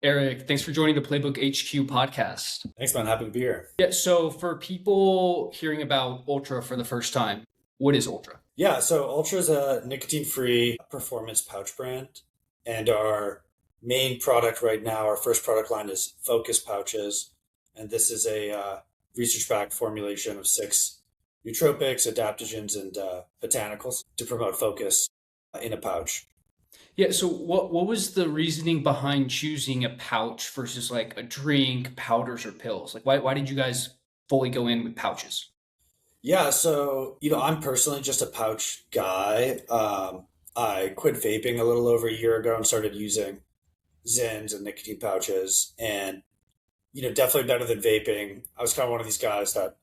Eric, thanks for joining the Playbook HQ podcast. Thanks, man. Happy to be here. Yeah, so for people hearing about Ultra for the first time, what is Ultra? Yeah, so Ultra is a nicotine-free performance pouch brand. And our main product right now, our first product line is Focus pouches. And this is a research-backed formulation of 6 nootropics, adaptogens, and botanicals to promote focus in a pouch. Yeah, so what was the reasoning behind choosing a pouch versus like a drink, powders, or pills? Like why did you guys fully go in with pouches? Yeah, so, I'm personally just a pouch guy. I quit vaping a little over a year ago and started using Zins and nicotine pouches. And, definitely better than vaping. I was kind of one of these guys that,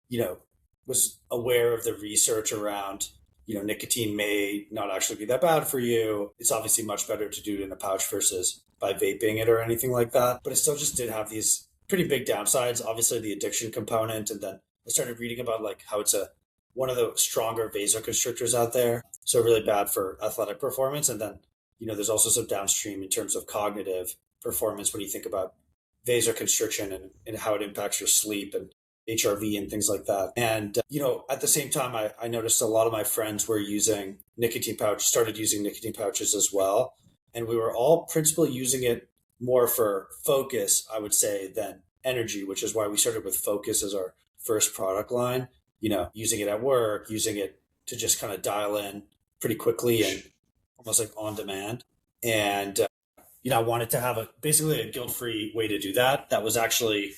you know, was aware of the research around, nicotine may not actually be that bad for you. It's obviously much better to do it in a pouch versus by vaping it or anything like that. But it still just did have these pretty big downsides. Obviously, the addiction component, and then I started reading about like how it's one of the stronger vasoconstrictors out there, so really bad for athletic performance. And then there's also some downstream in terms of cognitive performance when you think about vasoconstriction and how it impacts your sleep and HRV and things like that. And at the same time, I noticed a lot of my friends were using started using nicotine pouches as well, and we were all principally using it more for focus, I would say, than energy, which is why we started with Focus as our first product line, using it at work, using it to just kind of dial in pretty quickly and almost like on demand. And, I wanted to have basically a guilt-free way to do that. That was actually,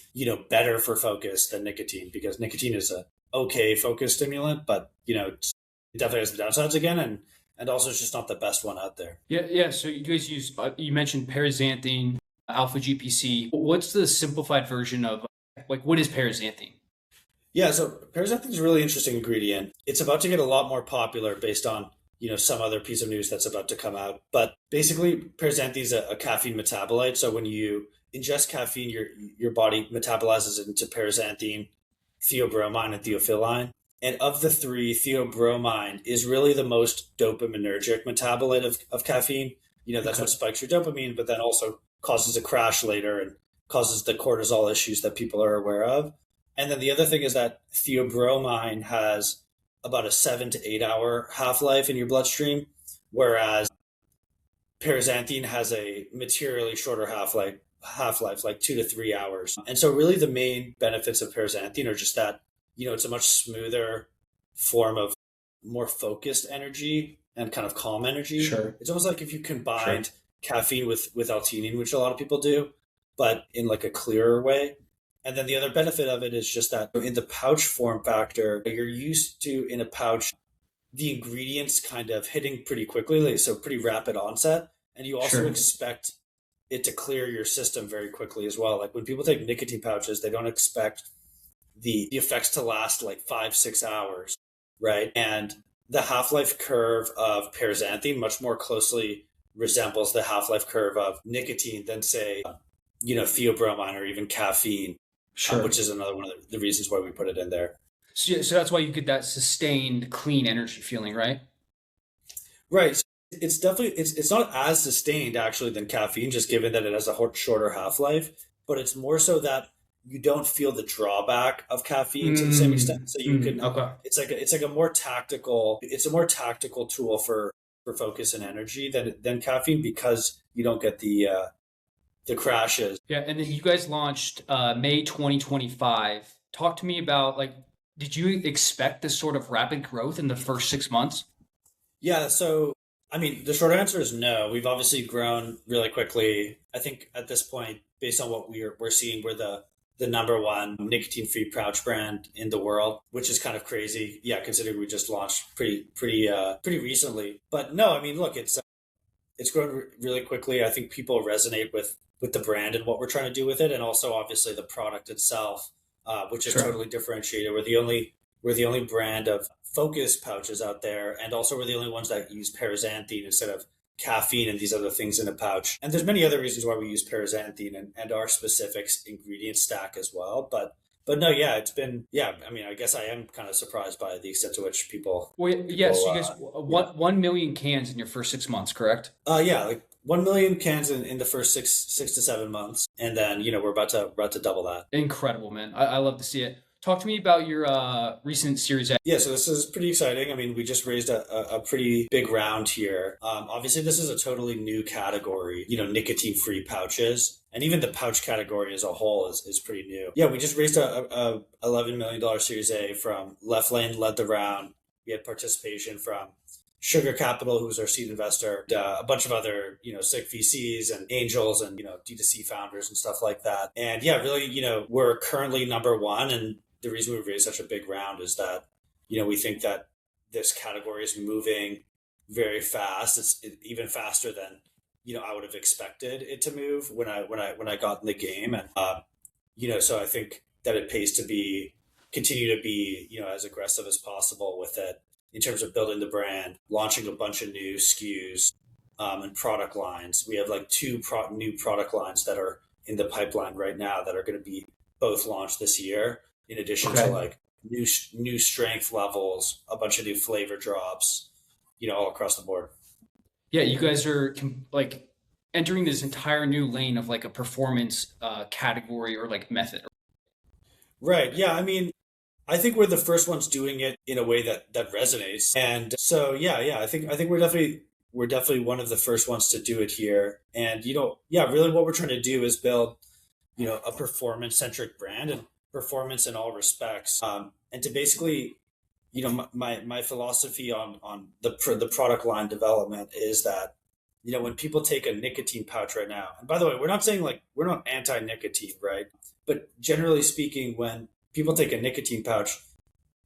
better for focus than nicotine, because nicotine is a okay focus stimulant, but, it definitely has the downsides again. And also it's just not the best one out there. Yeah. So you guys use, you mentioned paraxanthine, alpha GPC. What's the simplified version of like, what is paraxanthine? Yeah, so paraxanthine is a really interesting ingredient. It's about to get a lot more popular based on, some other piece of news that's about to come out. But basically, paraxanthine is a caffeine metabolite. So when you ingest caffeine, your body metabolizes it into paraxanthine, theobromine, and theophylline. And of the three, theobromine is really the most dopaminergic metabolite of caffeine. That's what spikes your dopamine, but then also causes a crash later and causes the cortisol issues that people are aware of. And then the other thing is that theobromine has about a 7 to 8 hour half-life in your bloodstream, whereas paraxanthine has a materially shorter half-life, like 2 to 3 hours. And so really the main benefits of paraxanthine are just that, it's a much smoother form of more focused energy and kind of calm energy. Sure. It's almost like if you combined caffeine with L-theanine, which a lot of people do, but in like a clearer way. And then the other benefit of it is just that in the pouch form factor, you're used to, in a pouch, the ingredients kind of hitting pretty quickly, so pretty rapid onset. And you also expect it to clear your system very quickly as well. Like when people take nicotine pouches, they don't expect the effects to last like 5-6 hours, right? And the half-life curve of paraxanthine much more closely resembles the half-life curve of nicotine than, say, theobromine or even caffeine. Which is another one of the reasons why we put it in there. So that's why you get that sustained, clean energy feeling, right? Right. So it's definitely, it's not as sustained actually than caffeine, just given that it has a shorter half-life, but it's more so that you don't feel the drawback of caffeine to the same extent. So you can, it's like a more tactical tool for focus and energy than caffeine, because you don't get the crashes. Yeah, and then you guys launched May 2025. Talk to me about, like, did you expect this sort of rapid growth in the first 6 months? Yeah, so, I mean, the short answer is no. We've obviously grown really quickly. I think at this point, based on what we're seeing, we're the number one nicotine-free pouch brand in the world, which is kind of crazy. Yeah, considering we just launched pretty recently. But no, I mean, look, it's grown really quickly. I think people resonate with the brand and what we're trying to do with it, and also obviously the product itself, which is totally differentiated. We're the only brand of focus pouches out there, and also we're the only ones that use paraxanthine instead of caffeine and these other things in a pouch. And there's many other reasons why we use paraxanthine and our specific ingredient stack as well. But no, yeah, it's been, I mean, I guess I am kind of surprised by the extent to which people. Well, yeah, so you guys, 1 million cans in your first 6 months, correct? Like 1 million cans in the first 6 to 7 months. And then, we're about to double that. Incredible, man. I love to see it. Talk to me about your recent Series A. Yeah, so this is pretty exciting. I mean, we just raised a pretty big round here. Obviously, this is a totally new category, nicotine-free pouches. And even the pouch category as a whole is pretty new. Yeah, we just raised a $11 million Series A from Left Lane, led the round. We had participation from Sugar Capital, who's our seed investor, a bunch of other, sick VCs and angels and, D2C founders and stuff like that. And yeah, really, we're currently number one. And the reason we raised such a big round is that, we think that this category is moving very fast. It's even faster than, I would have expected it to move when I got in the game. And, so I think that it pays to continue to be, as aggressive as possible with it in terms of building the brand, launching a bunch of new SKUs and product lines. We have like two new product lines that are in the pipeline right now that are going to be both launched this year, in addition to like new strength levels, a bunch of new flavor drops, all across the board. Yeah, you guys are like entering this entire new lane of like a performance category or like method. Right. Yeah. I mean, I think we're the first ones doing it in a way that resonates. And so, I think we're definitely one of the first ones to do it here. And, really what we're trying to do is build, a performance centric brand and performance in all respects. And to basically, my philosophy on the product line development is that, when people take a nicotine pouch right now, and by the way, we're not saying like, we're not anti-nicotine, right? But generally speaking, when people take a nicotine pouch,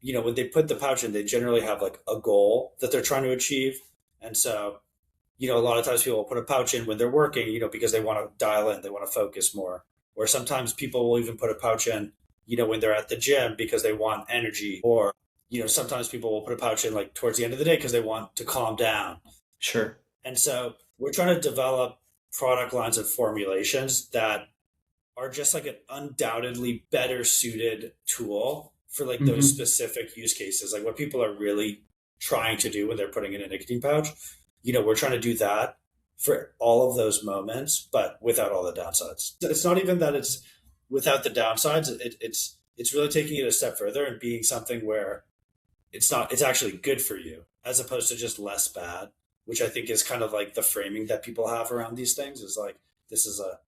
when they put the pouch in, they generally have like a goal that they're trying to achieve. And so, a lot of times people will put a pouch in when they're working, because they want to dial in, they want to focus more. Or sometimes people will even put a pouch in, when they're at the gym because they want energy. Or, sometimes people will put a pouch in like towards the end of the day because they want to calm down. Sure. And so we're trying to develop product lines and formulations that are just like an undoubtedly better suited tool for like those specific use cases, like what people are really trying to do when they're putting in a nicotine pouch. We're trying to do that for all of those moments, but without all the downsides. It's not even that it's without the downsides. It's really taking it a step further and being something where it's actually good for you as opposed to just less bad, which I think is kind of like the framing that people have around these things is like, this is a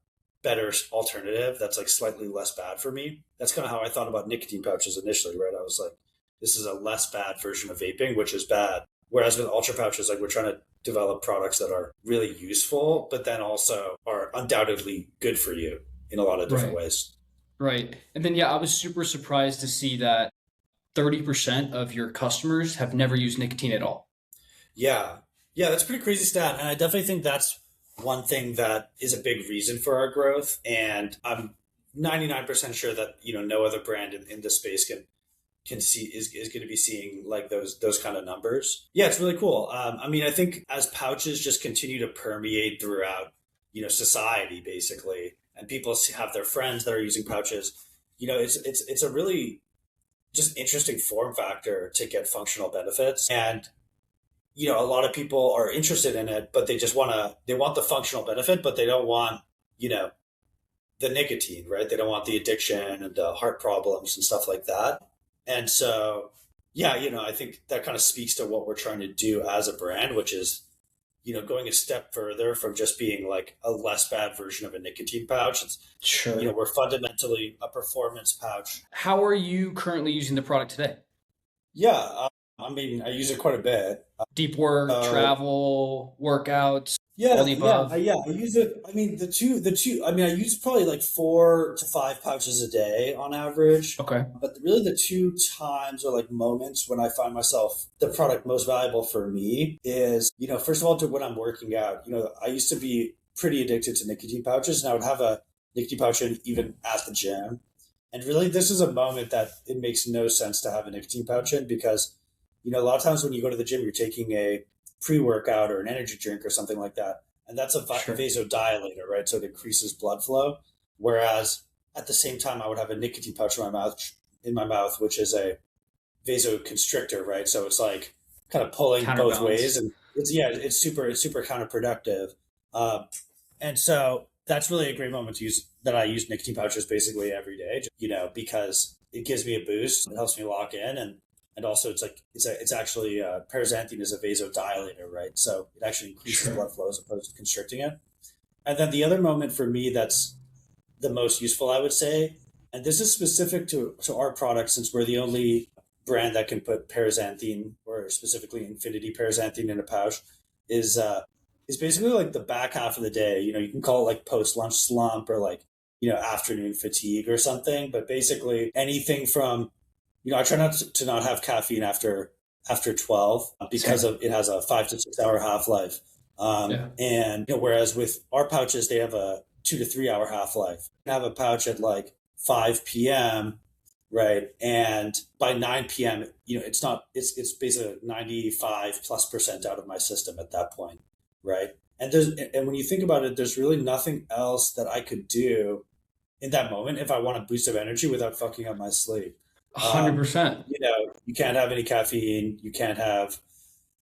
better alternative that's like slightly less bad for me. That's kind of how I thought about nicotine pouches initially, right? I was like, this is a less bad version of vaping, which is bad. Whereas with ultra pouches, like we're trying to develop products that are really useful, but then also are undoubtedly good for you in a lot of different ways. Right. And then, I was super surprised to see that 30% of your customers have never used nicotine at all. Yeah. Yeah, that's a pretty crazy stat. And I definitely think that's one thing that is a big reason for our growth. And I'm 99% sure that, no other brand in this space can see is going to be seeing like those kind of numbers. Yeah, it's really cool. I mean, I think as pouches just continue to permeate throughout, society basically, and people have their friends that are using pouches, it's a really just interesting form factor to get functional benefits. And a lot of people are interested in it, but they want the functional benefit, but they don't want, the nicotine, right? They don't want the addiction and the heart problems and stuff like that. And so, I think that kind of speaks to what we're trying to do as a brand, which is, going a step further from just being like a less bad version of a nicotine pouch. It's, Sure. We're fundamentally a performance pouch. How are you currently using the product today? Yeah. I mean, I use it quite a bit. Deep work, travel, workouts, all the above? I use it. I mean, I mean, I use probably like 4 to 5 pouches a day on average. Okay. But really the two times or like moments when I find myself the product most valuable for me is, first of all, to when I'm working out. I used to be pretty addicted to nicotine pouches, and I would have a nicotine pouch in even at the gym. And really, this is a moment that it makes no sense to have a nicotine pouch in because, a lot of times when you go to the gym, you're taking a pre-workout or an energy drink or something like that. And that's a vasodilator, right? So it increases blood flow. Whereas at the same time, I would have a nicotine pouch in my mouth, which is a vasoconstrictor, right? So it's like kind of pulling both ways. And it's super counterproductive. And so that's really a great moment to use that. I use nicotine pouches basically every day, because it gives me a boost. It helps me lock in. And also it's like, it's actually, paraxanthine is a vasodilator, right? So it actually increases Sure. blood flow as opposed to constricting it. And then the other moment for me that's the most useful, I would say, and this is specific to our product since we're the only brand that can put paraxanthine or specifically infinity paraxanthine in a pouch, is is basically like the back half of the day. You can call it like post lunch slump or like afternoon fatigue or something. But basically anything from I try not to not have caffeine after 12 because Same. of it has a 5 to 6 hour half life. Yeah. And whereas with our pouches, they have a 2 to 3 hour half life. Have a pouch at like 5 p.m. right, and by 9 p.m. It's basically 95+% out of my system at that point, right? And when you think about it, there's really nothing else that I could do in that moment if I want a boost of energy without fucking up my sleep. Um, 100%. you can't have any caffeine. You can't have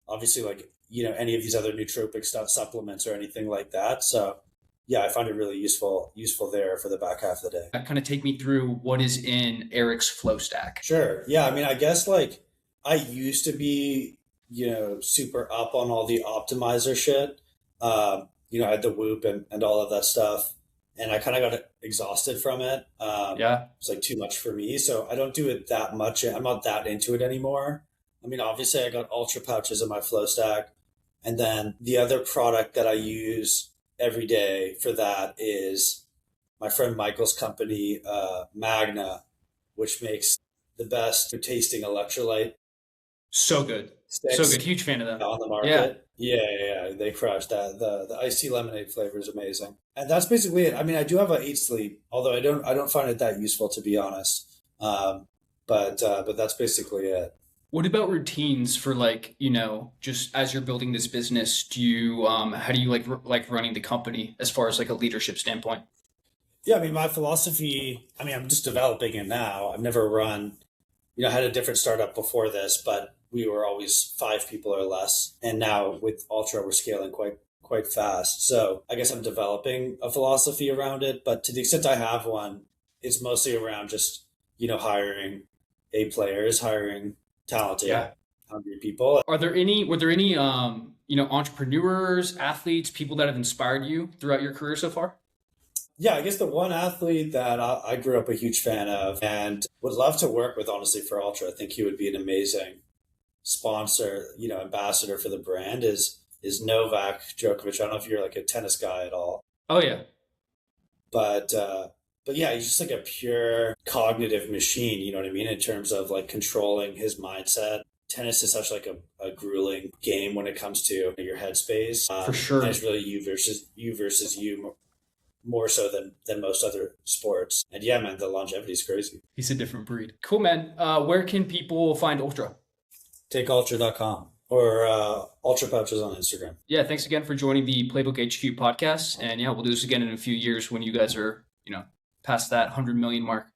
obviously like any of these other nootropic stuff, supplements or anything like that. So yeah, I find it really useful there for the back half of the day. Kind of take me through what is in Eric's flow stack. Sure. Yeah. I mean, I guess like I used to be, super up on all the optimizer shit. I had the Whoop and all of that stuff. And I kind of got exhausted from it. Yeah. It's like too much for me. So I don't do it that much. I'm not that into it anymore. I mean, obviously I got ultra pouches in my flow stack. And then the other product that I use every day for that is my friend Michael's company, Magna, which makes the best tasting electrolyte So good. So sticks good. Huge fan of them. on the Yeah. market. Yeah. They crush that. The iced tea lemonade flavor is amazing. And that's basically it. I mean, I do have a 8 sleep, although I don't find it that useful to be honest. But that's basically it. What about routines for like, just as you're building this business, how do you like running the company as far as like a leadership standpoint? Yeah, I mean, my philosophy, I mean, I'm just developing it now. I've never run, I had a different startup before this, but we were always 5 people or less. And now with Ultra, we're scaling quite fast. So I guess I'm developing a philosophy around it. But to the extent I have one, it's mostly around just, hiring A players, hiring talented, Yeah. hungry people. Were there any entrepreneurs, athletes, people that have inspired you throughout your career so far? Yeah, I guess the one athlete that I grew up a huge fan of and would love to work with, honestly, for Ultra, I think he would be an amazing sponsor, ambassador for the brand is Novak Djokovic. I don't know if you're like a tennis guy at all, Oh yeah. but yeah, he's just like a pure cognitive machine. You know what I mean? In terms of like controlling his mindset. Tennis is such like a grueling game when it comes to your headspace, For and sure. it's really you more so than most other sports. And yeah, man, the longevity is crazy. He's a different breed. Cool, man. Where can people find Ultra? TakeUltra.com or Ultra Pouches on Instagram. Yeah, thanks again for joining the Playbook HQ podcast. And yeah, we'll do this again in a few years when you guys are, past that 100 million mark.